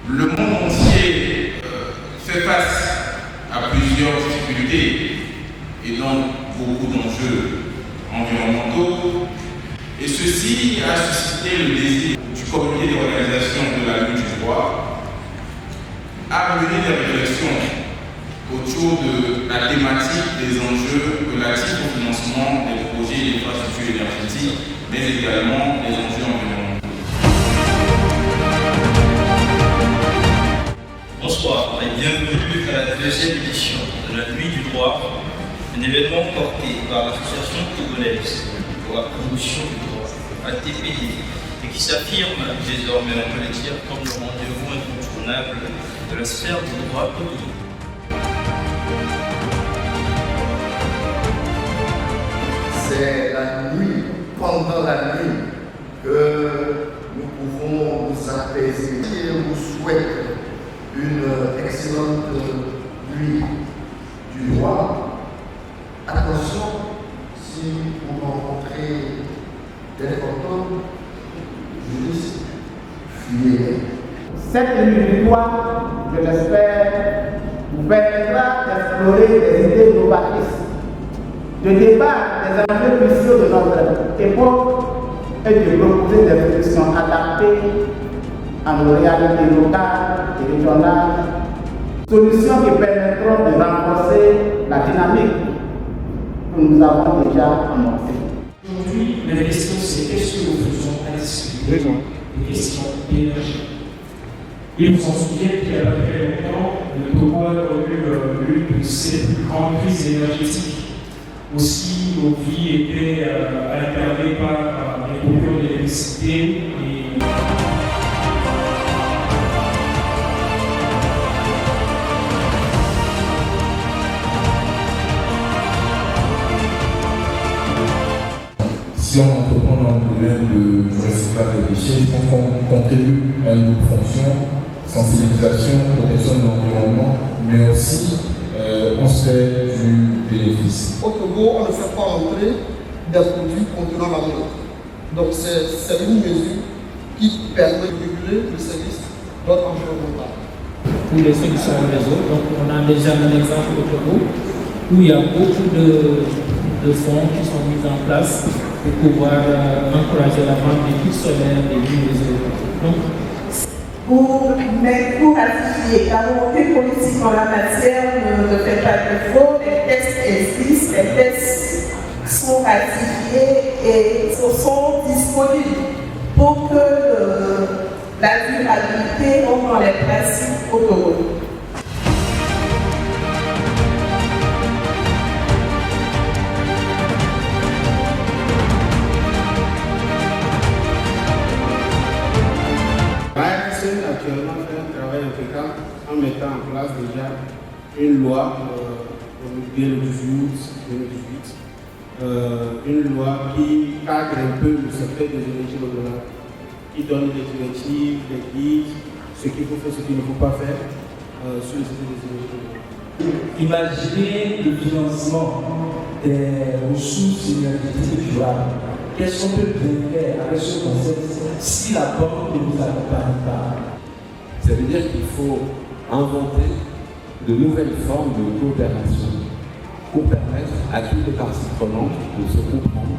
Le monde entier fait face à plusieurs difficultés et donc beaucoup d'enjeux environnementaux. Et ceci a suscité le désir du comité d'organisation de la lutte du droit à mener des réflexions autour de la thématique des enjeux relatifs au financement des projets d'infrastructures énergétiques, mais également des enjeux environnementaux. Bonsoir et bienvenue à la deuxième édition de la Nuit du droit, un événement porté par l'association togolaise pour la promotion du droit, ATPD, et qui s'affirme désormais, on peut le dire, comme le rendez-vous incontournable de la sphère du droit togolais. C'est la nuit, pendant la nuit, que nous pouvons nous apaiser. Je vous souhaite une excellente nuit du droit. Attention, si vous rencontrez des fantômes, juristes, fuyez. Cette nuit du droit, je l'espère, vous permettra d'explorer des idées novatrices, de débattre des enjeux cruciaux de notre époque et de proposer des solutions adaptées à nos réalités locales et régionales, solutions qui permettront de renforcer la dynamique que nous avons déjà amorcée. Aujourd'hui, la question c'est qu'est-ce que nous faisons à discuter des questions d'énergie. Il vous en souvient qu'il y a pas très longtemps, le Togo a connu l'une de ses plus grandes crises énergétiques. Aussi, nos vies étaient altérées par les coupures d'électricité et si on entreprend dans le domaine du recyclage des déchets, je pense qu'on contribue à une double fonction, sensibilisation, protection de l'environnement, mais aussi on se fait du bénéfice. Au Togo, on ne fait pas entrer des produits contenant l'ammoniac. Donc c'est une mesure qui permet de réguler le service d'ordre environnemental. Pour les solutions au réseau, donc on a déjà un exemple au Togo où il y a beaucoup de fonds qui sont mis en place pour pouvoir encourager la vente des kits solaires, des lignes réseau. Pour ratifier la volonté politique en la matière ne fait pas défaut, les textes existent, les textes sont ratifiés et sont disponibles pour que la durabilité rentre dans les principes au Togo. Actuellement fait un travail impeccable en mettant en place déjà une loi dès le 18 août 2018, une loi qui cadre un peu le secteur des énergies renouvelables, qui donne des directives, des guides, ce qu'il faut faire, ce qu'il ne faut pas faire sur le secteur des énergies renouvelables. Imaginez le financement des ressources énergétiques durables. Qu'est-ce qu'on peut bien faire avec ce concept si la banque ne nous accompagne pas? Ça veut dire qu'il faut inventer de nouvelles formes de coopération pour permettre à toutes les parties prenantes de se comprendre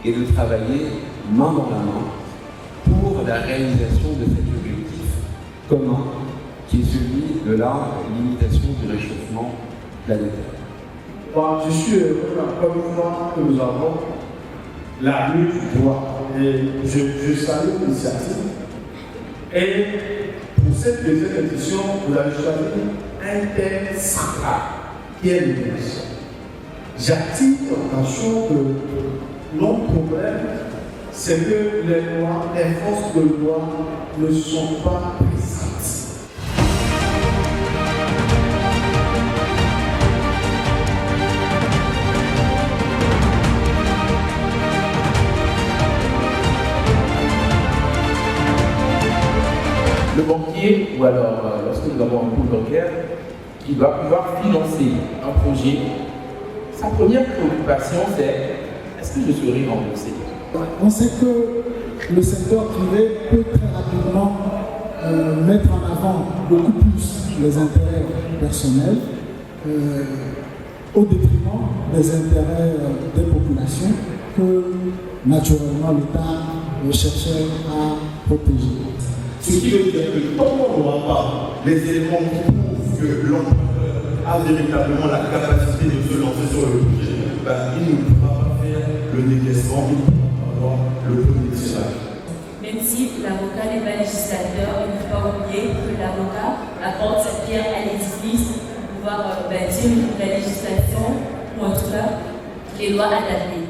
et de travailler main dans la main pour la réalisation de cet objectif commun qui est celui de la limitation du réchauffement planétaire. Bon, je suis heureux encore une fois que nous avons la lutte du droit et je salue l'initiative. Et pour cette deuxième édition, vous avez choisi un thème central qui est l'immigration. J'attire l'attention que notre problème, c'est que les lois, les forces de loi ne sont pas présentes. Le banquier, ou alors lorsque nous avons un pool bancaire, qui doit pouvoir financer un projet, sa première préoccupation c'est est-ce que je serai remboursé? On sait que le secteur privé peut très rapidement mettre en avant beaucoup plus les intérêts personnels au détriment des intérêts des populations que naturellement l'État cherchait à protéger. Ce qui veut dire que tant qu'on n'aura pas les éléments qui prouvent que l'emprunneur a véritablement la capacité de se lancer sur le projet, il ne pourra pas faire le décaissement, il ne pourra pas avoir le premier tirage. Même si l'avocat n'est pas législateur, il ne faut pas oublier que l'avocat apporte sa pierre à l'édifice pour pouvoir bâtir la législation ou en tout cas les lois adaptées.